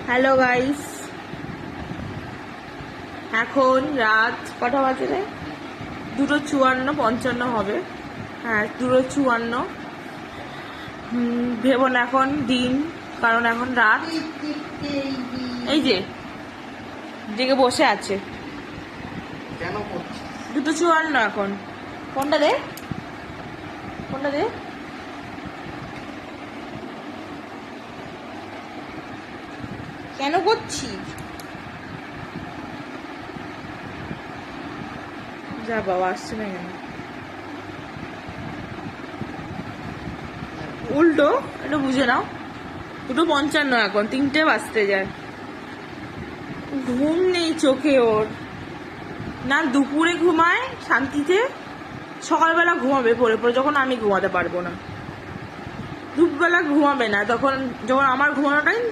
Hello guys, এখন রাত কটা বাজে রে? 2:54 হবে। হ্যাঁ, 2:54। ভেবো না এখন দিন, কারণ এখন রাত। এই যে জেগে বসে আছে। 2:54 এখন। ফোনটা দে, ফোনটা দে। কেন করছিস? যা বাবা, আসছে না কেন? উল্টো এটা বুঝে নাও। 2:55 এখন, 3টে বাজতে যায়। ঘুম নেই চোখে ওর, না দুপুরে ঘুমায় শান্তিতে, সকালবেলা ঘুমাবে পড়ে পড়ে যখন আমি ঘুমাতে পারবো না। দুপুরবেলা ঘুমাবে না, তখন যখন আমার ঘুমানো টাইম